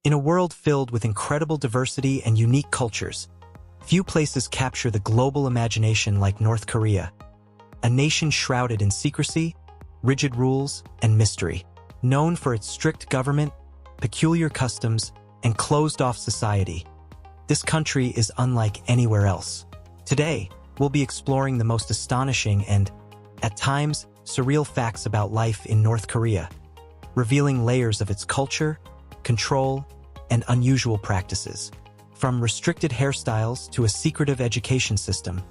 In a world filled with incredible diversity and unique cultures, few places capture the global imagination like North Korea, a nation shrouded in secrecy, rigid rules, and mystery. Known for its strict government, peculiar customs, and closed-off society, this country is unlike anywhere else. Today, we'll be exploring the most astonishing and, at times, surreal facts about life in North Korea, revealing layers of its culture, control, and unusual practices. From restricted hairstyles to a secretive education system,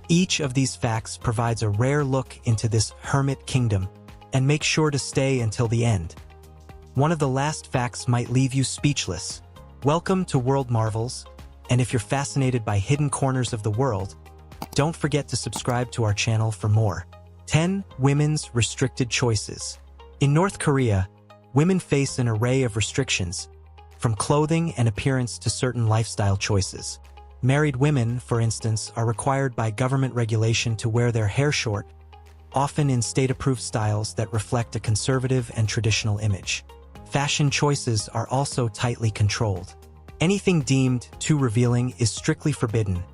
each of these facts provides a rare look into this hermit kingdom, and make sure to stay until the end. One of the last facts might leave you speechless. Welcome to World Marvels, and if you're fascinated by hidden corners of the world, don't forget to subscribe to our channel for more. 10 Women's Restricted Choices. In North Korea, women face an array of restrictions, from clothing and appearance to certain lifestyle choices. Married women, for instance, are required by government regulation to wear their hair short, often in state-approved styles that reflect a conservative and traditional image. Fashion choices are also tightly controlled. Anything deemed too revealing is strictly forbidden,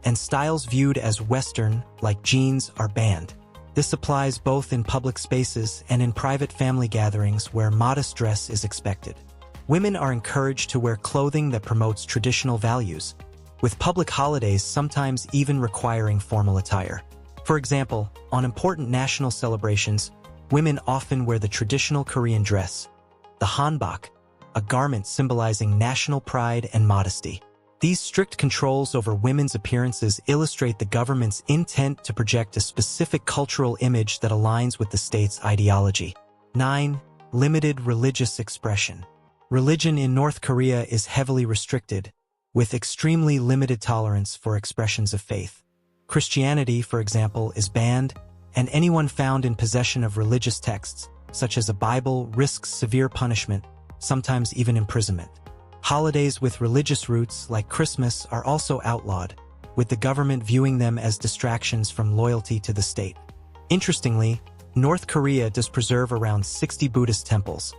and styles viewed as Western, like jeans, are banned. This applies both in public spaces and in private family gatherings where modest dress is expected. Women are encouraged to wear clothing that promotes traditional values, with public holidays sometimes even requiring formal attire. For example, on important national celebrations, women often wear the traditional Korean dress, the hanbok, a garment symbolizing national pride and modesty. These strict controls over women's appearances illustrate the government's intent to project a specific cultural image that aligns with the state's ideology. 9. Limited religious expression. Religion in North Korea is heavily restricted, with extremely limited tolerance for expressions of faith. Christianity, for example, is banned, and anyone found in possession of religious texts, such as a Bible, risks severe punishment, sometimes even imprisonment. Holidays with religious roots, like Christmas, are also outlawed, with the government viewing them as distractions from loyalty to the state. Interestingly, North Korea does preserve around 60 Buddhist temples,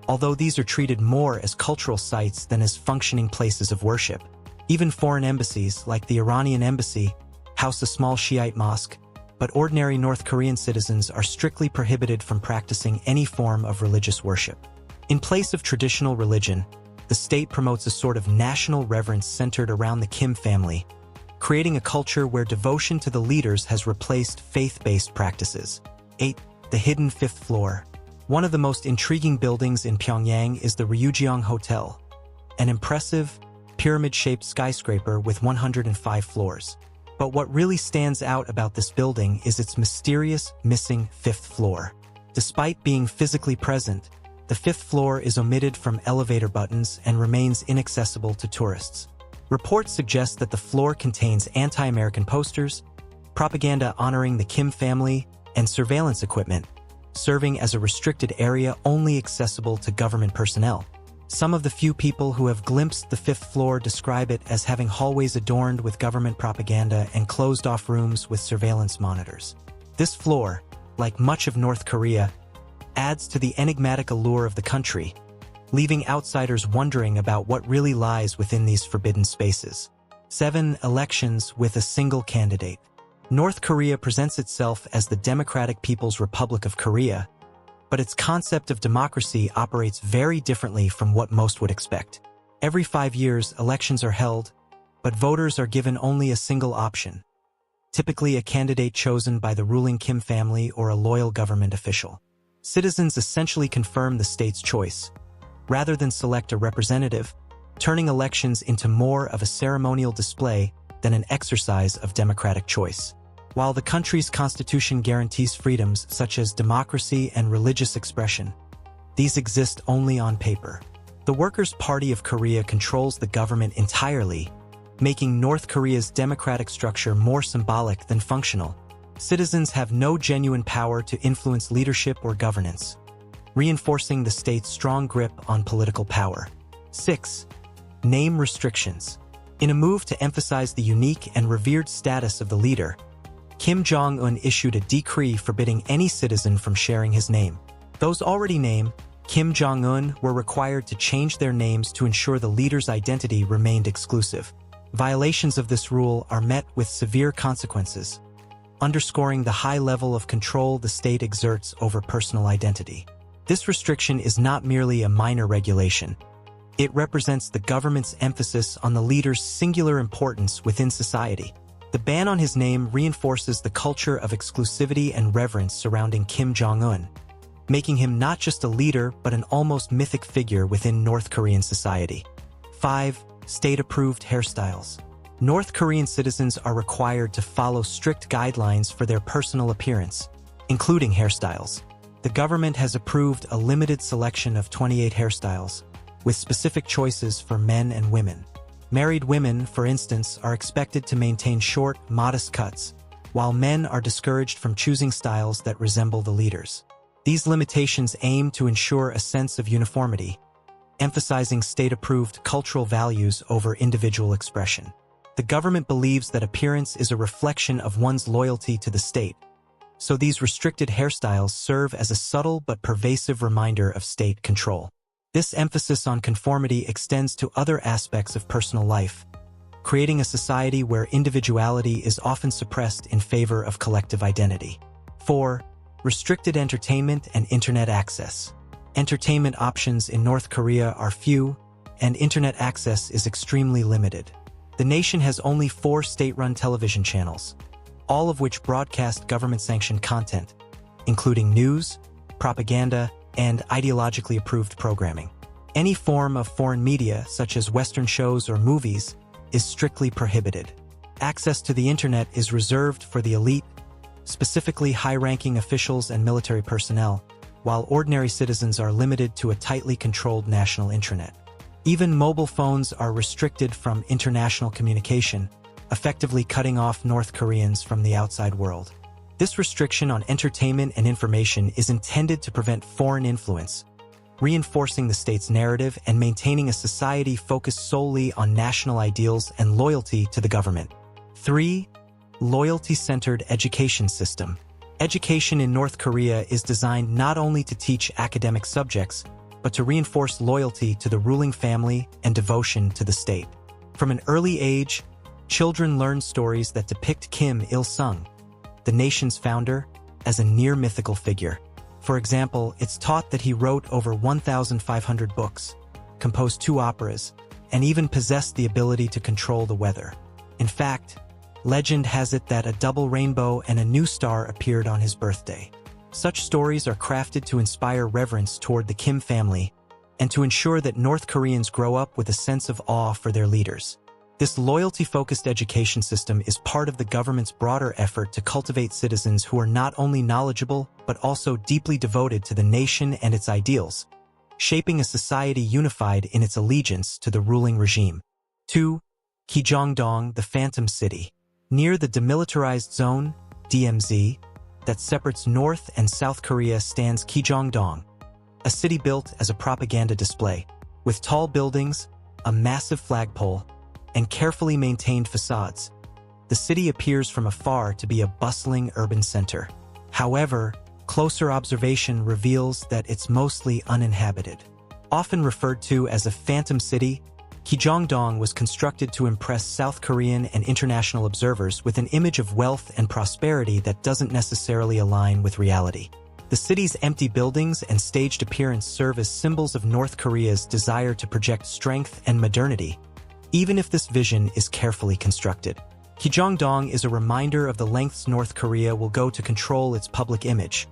although these are treated more as cultural sites than as functioning places of worship. Even foreign embassies, like the Iranian embassy, house a small Shiite mosque, but ordinary North Korean citizens are strictly prohibited from practicing any form of religious worship. In place of traditional religion, the state promotes a sort of national reverence centered around the Kim family, creating a culture where devotion to the leaders has replaced faith-based practices. 8. The hidden fifth floor. One of the most intriguing buildings in Pyongyang is the Ryugyong Hotel, an impressive, pyramid-shaped skyscraper with 105 floors. But what really stands out about this building is its mysterious, missing fifth floor. Despite being physically present, the fifth floor is omitted from elevator buttons and remains inaccessible to tourists. Reports suggest that the floor contains anti-American posters, propaganda honoring the Kim family, and surveillance equipment, serving as a restricted area only accessible to government personnel. Some of the few people who have glimpsed the fifth floor describe it as having hallways adorned with government propaganda and closed-off rooms with surveillance monitors. This floor, like much of North Korea, adds to the enigmatic allure of the country, leaving outsiders wondering about what really lies within these forbidden spaces. 7. Elections with a single candidate. North Korea presents itself as the Democratic People's Republic of Korea, but its concept of democracy operates very differently from what most would expect. Every 5 years, elections are held, but voters are given only a single option, typically a candidate chosen by the ruling Kim family or a loyal government official. Citizens essentially confirm the state's choice, rather than select a representative, turning elections into more of a ceremonial display than an exercise of democratic choice. While the country's constitution guarantees freedoms such as democracy and religious expression, these exist only on paper. The Workers' Party of Korea controls the government entirely, making North Korea's democratic structure more symbolic than functional. Citizens have no genuine power to influence leadership or governance, reinforcing the state's strong grip on political power. 6. Name restrictions. In a move to emphasize the unique and revered status of the leader, Kim Jong-un issued a decree forbidding any citizen from sharing his name. Those already named Kim Jong-un were required to change their names to ensure the leader's identity remained exclusive. Violations of this rule are met with severe consequences, underscoring the high level of control the state exerts over personal identity. This restriction is not merely a minor regulation. It represents the government's emphasis on the leader's singular importance within society. The ban on his name reinforces the culture of exclusivity and reverence surrounding Kim Jong-un, making him not just a leader but an almost mythic figure within North Korean society. 5. State-approved hairstyles. North Korean citizens are required to follow strict guidelines for their personal appearance, including hairstyles. The government has approved a limited selection of 28 hairstyles, with specific choices for men and women. Married women, for instance, are expected to maintain short, modest cuts, while men are discouraged from choosing styles that resemble the leaders. These limitations aim to ensure a sense of uniformity, emphasizing state-approved cultural values over individual expression. The government believes that appearance is a reflection of one's loyalty to the state, so these restricted hairstyles serve as a subtle but pervasive reminder of state control. This emphasis on conformity extends to other aspects of personal life, creating a society where individuality is often suppressed in favor of collective identity. 4. Restricted entertainment and internet access. Entertainment options in North Korea are few, and internet access is extremely limited. The nation has only 4 state-run television channels, all of which broadcast government-sanctioned content, including news, propaganda, and ideologically approved programming. Any form of foreign media, such as Western shows or movies, is strictly prohibited. Access to the internet is reserved for the elite, specifically high-ranking officials and military personnel, while ordinary citizens are limited to a tightly controlled national intranet. Even mobile phones are restricted from international communication, effectively cutting off North Koreans from the outside world. This restriction on entertainment and information is intended to prevent foreign influence, reinforcing the state's narrative and maintaining a society focused solely on national ideals and loyalty to the government. 3. Loyalty-centered education system. Education in North Korea is designed not only to teach academic subjects, but to reinforce loyalty to the ruling family and devotion to the state. From an early age, children learn stories that depict Kim Il-sung, the nation's founder, as a near-mythical figure. For example, it's taught that he wrote over 1,500 books, composed 2 operas, and even possessed the ability to control the weather. In fact, legend has it that a double rainbow and a new star appeared on his birthday. Such stories are crafted to inspire reverence toward the Kim family and to ensure that North Koreans grow up with a sense of awe for their leaders. This loyalty-focused education system is part of the government's broader effort to cultivate citizens who are not only knowledgeable but also deeply devoted to the nation and its ideals, shaping a society unified in its allegiance to the ruling regime. 2. Kijongdong, the Phantom City. Near the demilitarized zone, DMZ, that separates North and South Korea stands Kijongdong, a city built as a propaganda display. With tall buildings, a massive flagpole, and carefully maintained facades, the city appears from afar to be a bustling urban center. However, closer observation reveals that it's mostly uninhabited. Often referred to as a phantom city, Kijongdong was constructed to impress South Korean and international observers with an image of wealth and prosperity that doesn't necessarily align with reality. The city's empty buildings and staged appearance serve as symbols of North Korea's desire to project strength and modernity, even if this vision is carefully constructed. Kijongdong is a reminder of the lengths North Korea will go to control its public image,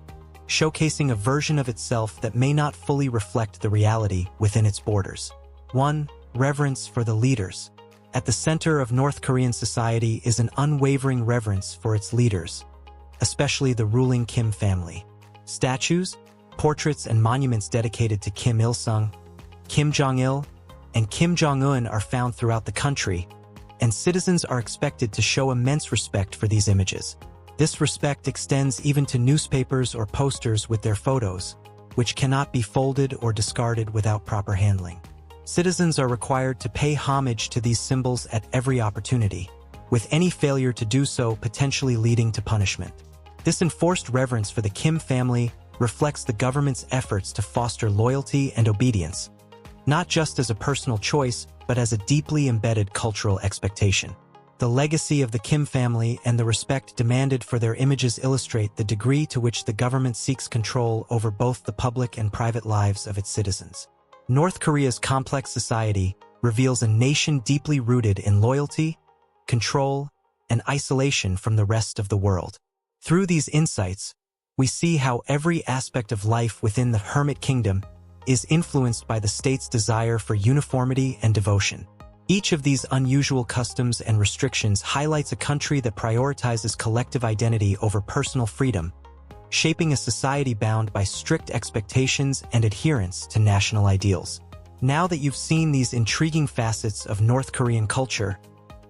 showcasing a version of itself that may not fully reflect the reality within its borders. 1. Reverence for the leaders. At the center of North Korean society is an unwavering reverence for its leaders, especially the ruling Kim family. Statues, portraits, and monuments dedicated to Kim Il-sung, Kim Jong-il, and Kim Jong-un are found throughout the country, and citizens are expected to show immense respect for these images. This respect extends even to newspapers or posters with their photos, which cannot be folded or discarded without proper handling. Citizens are required to pay homage to these symbols at every opportunity, with any failure to do so potentially leading to punishment. This enforced reverence for the Kim family reflects the government's efforts to foster loyalty and obedience, not just as a personal choice, but as a deeply embedded cultural expectation. The legacy of the Kim family and the respect demanded for their images illustrate the degree to which the government seeks control over both the public and private lives of its citizens. North Korea's complex society reveals a nation deeply rooted in loyalty, control, and isolation from the rest of the world. Through these insights, we see how every aspect of life within the Hermit Kingdom is influenced by the state's desire for uniformity and devotion. Each of these unusual customs and restrictions highlights a country that prioritizes collective identity over personal freedom, shaping a society bound by strict expectations and adherence to national ideals. Now that you've seen these intriguing facets of North Korean culture,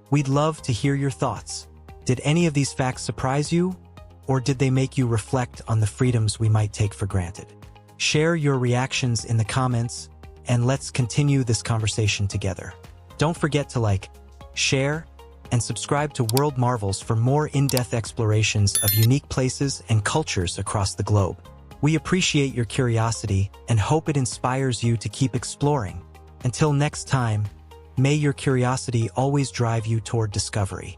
we'd love to hear your thoughts. Did any of these facts surprise you, or did they make you reflect on the freedoms we might take for granted? Share your reactions in the comments, and let's continue this conversation together. Don't forget to like, share, and subscribe to World Marvels for more in-depth explorations of unique places and cultures across the globe. We appreciate your curiosity and hope it inspires you to keep exploring. Until next time, may your curiosity always drive you toward discovery.